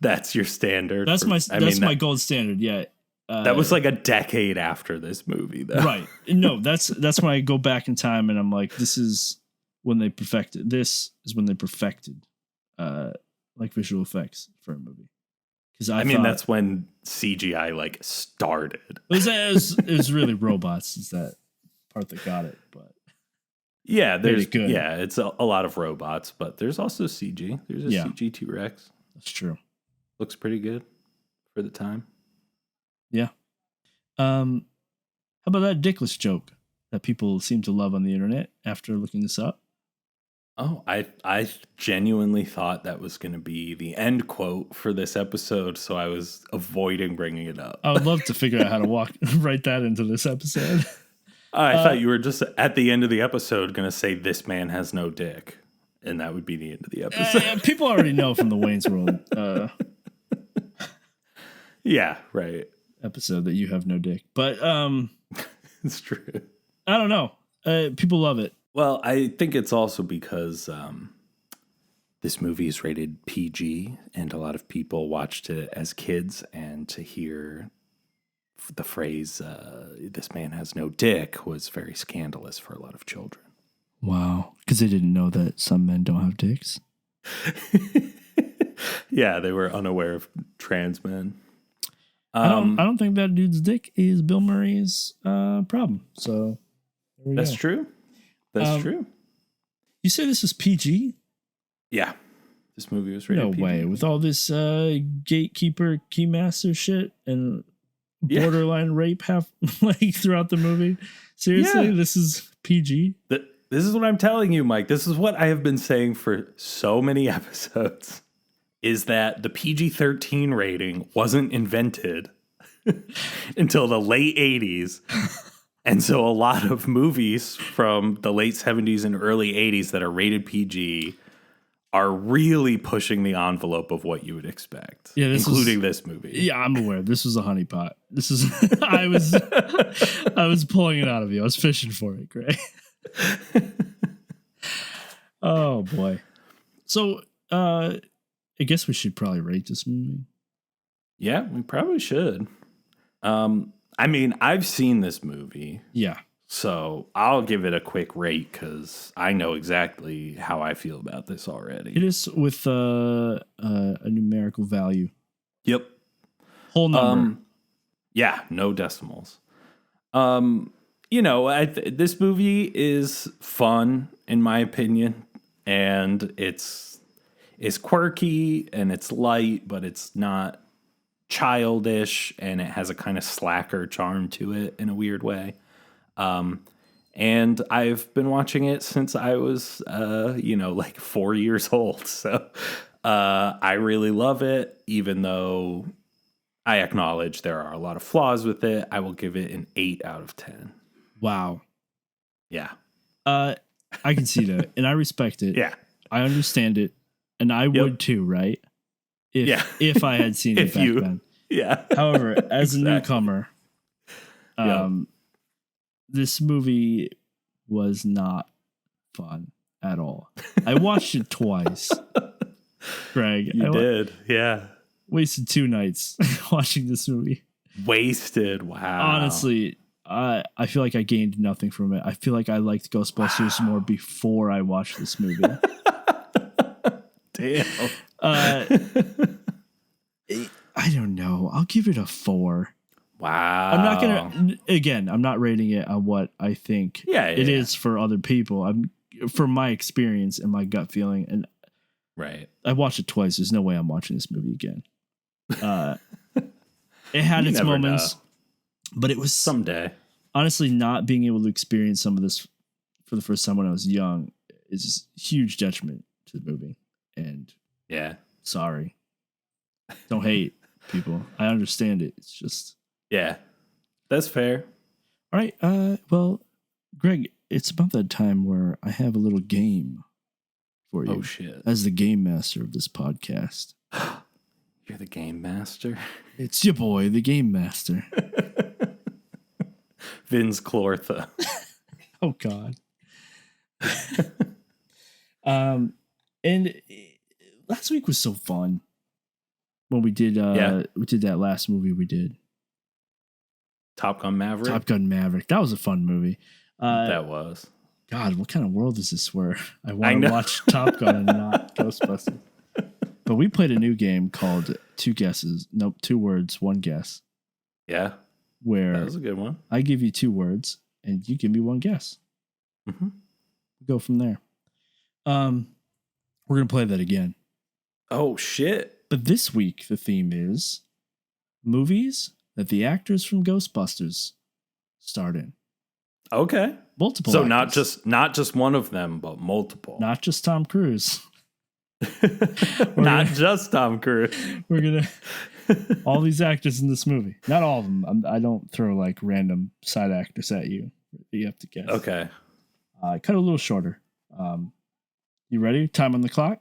That's your standard. That's my gold standard. Yeah. That was like a decade after this movie, though. Right. No, that's when I go back in time and I'm like, this is when they perfected. This is when they perfected, like visual effects for a movie. Because I mean, that's when CGI like started. It was really robots. Is that part that got it? But yeah, there's good. Yeah, it's a lot of robots, but there's also CG. There's a CG T-Rex. That's true. Looks pretty good for the time. Yeah. How about that dickless joke that people seem to love on the internet after looking this up? Oh, I genuinely thought that was going to be the end quote for this episode, so I was avoiding bringing it up. I would love to figure out how to write that into this episode. I thought you were just at the end of the episode going to say "This man has no dick," and that would be the end of the episode. People already know from the Wayne's World yeah, right. episode that you have no dick, but It's true. I don't know. People love it. Well, I think it's also because this movie is rated PG, and a lot of people watched it as kids, and to hear the phrase "this man has no dick" was very scandalous for a lot of children. Wow, because they didn't know that some men don't have dicks. Yeah, they were unaware of trans men. I don't think that dude's dick is Bill Murray's problem. So that's true. That's true. You say this is PG? Yeah, this movie was rated PG. No way. With all this gatekeeper, keymaster shit, and borderline rape throughout the movie. Seriously, this is PG. This is what I'm telling you, Mike. This is what I have been saying for so many episodes. Is that the PG-13 rating wasn't invented until the late 80s. And so a lot of movies from the late 70s and early 80s that are rated PG are really pushing the envelope of what you would expect, including this movie. Yeah, I'm aware. This was a honeypot. This is I was pulling it out of you. I was fishing for it, Greg. Oh boy. So I guess we should probably rate this movie. Yeah, we probably should. I mean, I've seen this movie. Yeah. So I'll give it a quick rate because I know exactly how I feel about this already. It is with a numerical value. Yep. Whole number. Yeah, no decimals. This movie is fun, in my opinion, and it's quirky and it's light, but it's not childish, and it has a kind of slacker charm to it in a weird way. And I've been watching it since I was, like 4 years old. So I really love it, even though I acknowledge there are a lot of flaws with it. I will give it an 8 out of 10. Wow. Yeah. I can see that, and I respect it. Yeah. I understand it, and I would too, right? If I had seen it back then. Yeah. However, as a newcomer, this movie was not fun at all. I watched it twice. Greg. You did. Yeah. Wasted 2 nights watching this movie. Wasted. Wow. Honestly, I feel like I gained nothing from it. I feel like I liked Ghostbusters more before I watched this movie. Damn. I don't know. I'll give it a 4. Wow. I'm not rating it on what I think it is for other people. I'm for my experience and my gut feeling. And right. I watched it twice. There's no way I'm watching this movie again. It had its moments, but it was someday. Honestly, not being able to experience some of this for the first time when I was young is a huge detriment to the movie. And yeah, sorry. Don't hate people. I understand it. It's just Yeah, that's fair. all right. Well, Greg, it's about that time where I have a little game for you. Oh, shit. As the game master of this podcast. You're the game master. It's your boy, the game master. Vince Clortha. Oh God. And last week was so fun when we did that last movie we did. Top Gun Maverick. Top Gun Maverick. That was a fun movie. That was. God, what kind of world is this where I want to watch Top Gun and not Ghostbusters? But we played a new game called Two Words, One Guess. Yeah. Where that was a good one. I give you 2 words and you give me one guess. Mm-hmm. Go from there. We're gonna play that again. Oh shit! But this week the theme is movies that the actors from Ghostbusters starred in. Okay, multiple. So actors. not just one of them, but multiple. Not just Tom Cruise. Just Tom Cruise. We're gonna all these actors in this movie. Not all of them. I don't throw like random side actors at you. You have to guess. Okay. Cut a little shorter. You ready? Time on the clock?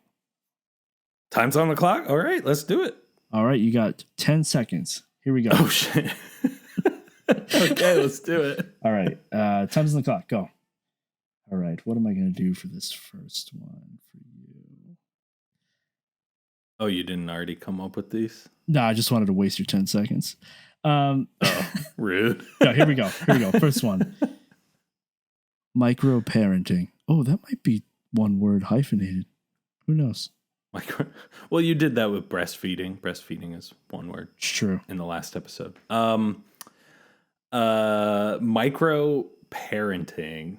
Time's on the clock? All right, let's do it. All right, you got 10 seconds. Here we go. Oh, shit. Okay, let's do it. All right, time's on the clock. Go. All right, what am I going to do for this first one for you? Oh, you didn't already come up with these? No, I just wanted to waste your 10 seconds. Rude. No, here we go. First one. Micro-parenting. Oh, that might be one word hyphenated. Who knows? Well, you did that with breastfeeding. Breastfeeding is one word. It's true. In the last episode. Micro-parenting.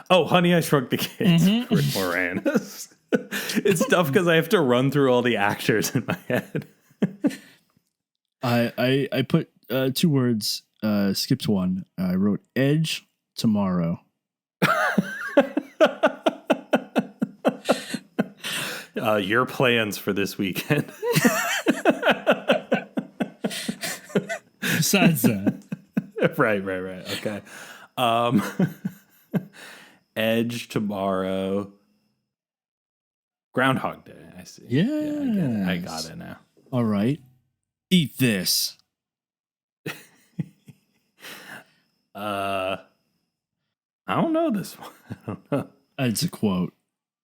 Oh, Honey, I Shrunk the Kids. Mm-hmm. Rick Moranis. It's tough because I have to run through all the actors in my head. I put 2 words, skipped one. I wrote Edge tomorrow. Your plans for this weekend. Besides that. Right. Okay. Edge tomorrow. Groundhog Day. I see. Yeah. I got it now. All right. Eat this. I don't know this one. I don't know. It's a quote.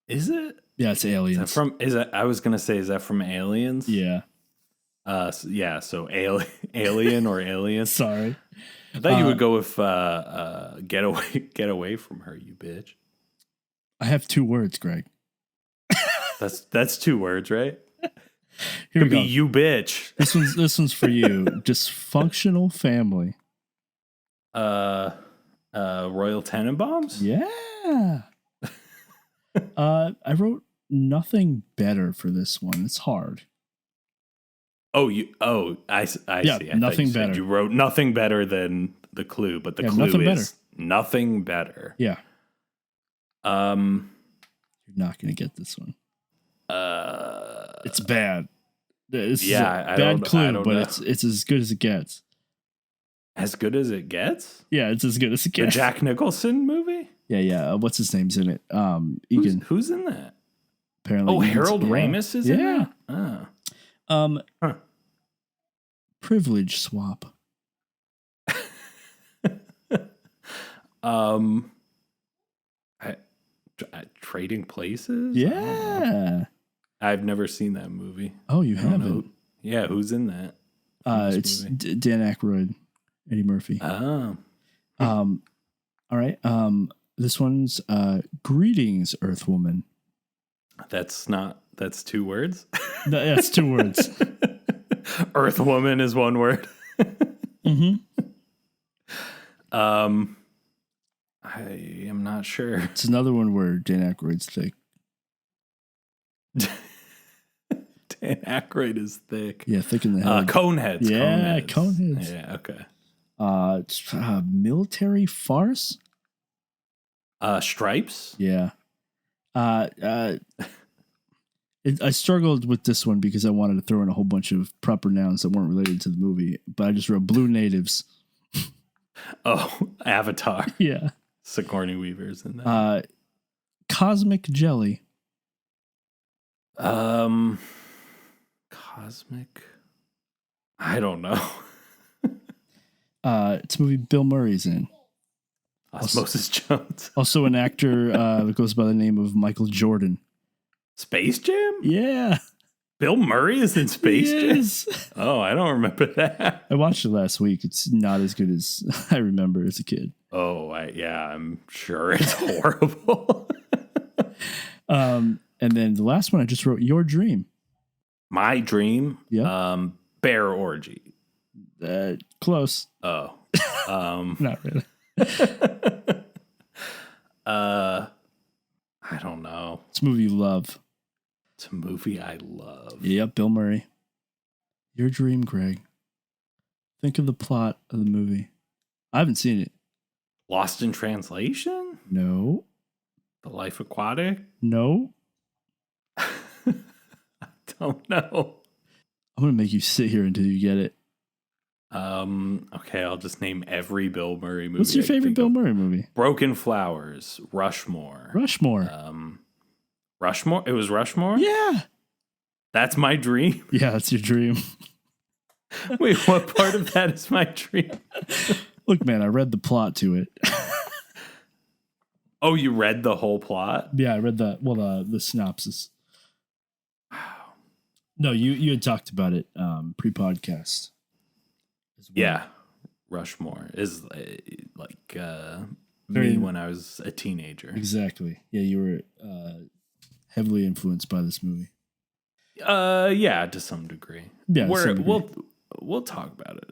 Is it? Yeah, it's Aliens. I was gonna say, is that from Aliens? Yeah. So Alien or Aliens. Sorry. I thought you would go with get away from her, you bitch. I have 2 words, Greg. That's 2 words, right? Here we go. Be you bitch. This one's for you. Dysfunctional family. Royal Tenenbaums? Yeah. I wrote nothing better for this one. It's hard. I see. Nothing better. You wrote nothing better than the clue, but the clue is nothing better. Yeah. You're not gonna get this one. It's bad. It's a bad clue, but it's as good as it gets. As good as it gets? Yeah, it's as good as it gets. The Jack Nicholson movie? Yeah. What's his name's in it? Egan. Who's in that? Apparently. Oh, Harold Ramis is in that? Privilege swap. Trading Places? Yeah. I've never seen that movie. Oh, you haven't? Yeah, who's in that? It's Dan Aykroyd, Eddie Murphy. Oh. All right. This one's Greetings, Earthwoman. That's 2 words? That's 2 words. Earthwoman is 1 word. Mm-hmm. I am not sure. It's another one where Dan Aykroyd's thick. Dan Aykroyd is thick. Yeah, thick in the head. Coneheads. Yeah, Coneheads. Yeah, okay. It's military farce. Stripes. Yeah. I struggled with this one because I wanted to throw in a whole bunch of proper nouns that weren't related to the movie, but I just wrote blue natives. Oh, Avatar. Yeah. Sigourney Weaver's in that. Cosmic jelly. Cosmic. I don't know. It's a movie Bill Murray's in. Osmosis Jones. Also an actor that goes by the name of Michael Jordan. Space Jam? Yeah. Bill Murray is in Space Yes. Jam? Oh, I don't remember that. I watched it last week. It's not as good as I remember as a kid. Oh, I'm sure it's horrible. And then the last one I just wrote, Your Dream. My Dream? Yeah. Bear Orgy. Close. Oh. Not really. I don't know. It's a movie you love. It's a movie I love. Yep, Bill Murray. Your Dream, Greg. Think of the plot of the movie. I haven't seen it. Lost in Translation? No. The Life Aquatic? No. I don't know. I'm going to make you sit here until you get it. Okay, I'll just name every Bill Murray movie. What's your favorite Bill Murray movie? Broken Flowers, Rushmore. Rushmore. It was Rushmore? Yeah. That's my dream? Yeah, that's your dream. Wait, what part of that is my dream? Look, man, I read the plot to it. Oh, you read the whole plot? Yeah, I read the synopsis. No, you had talked about it pre-podcast. Well. Yeah. Rushmore is like me when I was a teenager. Exactly. Yeah, you were heavily influenced by this movie. Yeah, to some degree. Yeah, we'll talk about it.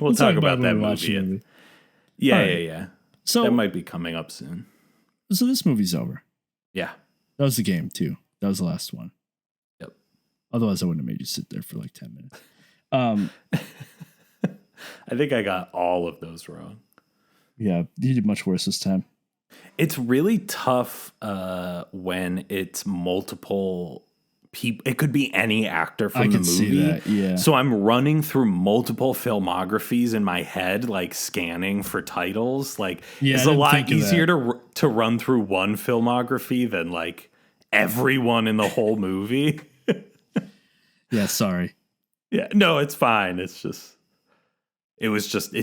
we'll talk about that movie. Yeah. So that might be coming up soon. So this movie's over. Yeah. That was the game too. That was the last one. Yep. Otherwise I wouldn't have made you sit there for like 10 minutes. I think I got all of those wrong. Yeah, you did much worse this time. It's really tough when it's multiple people. It could be any actor from the movie. See that, yeah. So I'm running through multiple filmographies in my head, like scanning for titles. Like, it's a lot easier to run through one filmography than like everyone in the whole movie. Yeah, sorry. Yeah, no, it's fine. It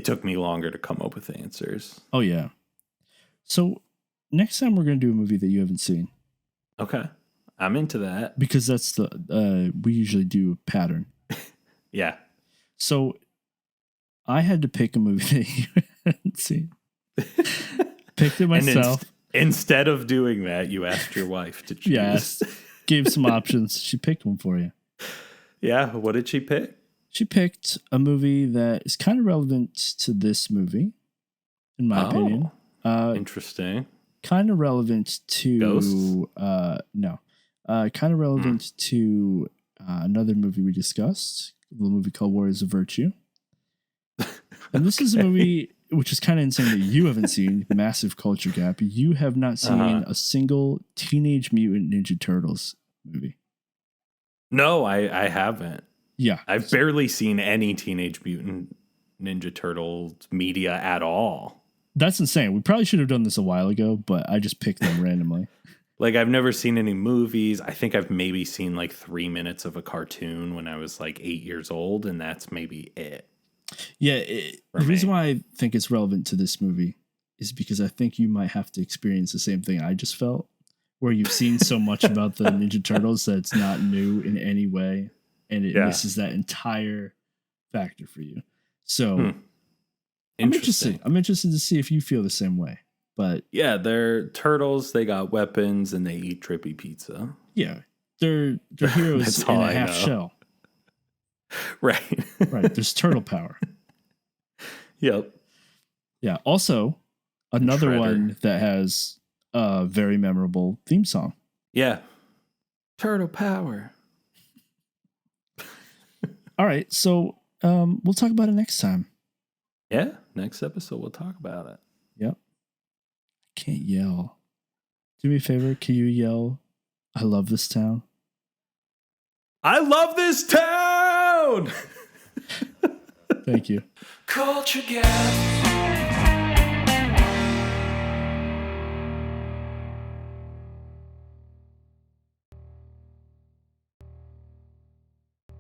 took me longer to come up with answers. Oh, yeah. So next time we're going to do a movie that you haven't seen. Okay. I'm into that. Because that's we usually do a pattern. Yeah. So I had to pick a movie that you haven't seen. Picked it myself. Instead of doing that, you asked your wife to choose. Yes. Gave some options. She picked one for you. Yeah. What did she pick? She picked a movie that is kind of relevant to this movie, in my opinion. Interesting. Kind of relevant to Ghosts? No. Kind of relevant to another movie we discussed, a little movie called Warriors of Virtue. And this is a movie which is kind of insane that you haven't seen. Massive culture gap. You have not seen a single Teenage Mutant Ninja Turtles movie. No, I haven't. Yeah. I've barely seen any Teenage Mutant Ninja Turtles media at all. That's insane. We probably should have done this a while ago, but I just picked them randomly. Like, I've never seen any movies. I think I've maybe seen like 3 minutes of a cartoon when I was like 8 years old, and that's maybe it. Yeah, the reason why I think it's relevant to this movie is because I think you might have to experience the same thing I just felt, where you've seen so much about the Ninja Turtles that it's not new in any way, and it misses that entire factor for you. So I'm interested to see if you feel the same way. But yeah, they're turtles. They got weapons and they eat trippy pizza. Yeah, they're heroes in a half shell. Right. Right. There's turtle power. Yep. Yeah. Also, another one that has a very memorable theme song. Yeah. Turtle power. All right. So we'll talk about it next time. Yeah. Next episode, we'll talk about it. Yep. I can't yell. Do me a favor. Can you yell I love this town. I love this town. Thank you. Culture Gap.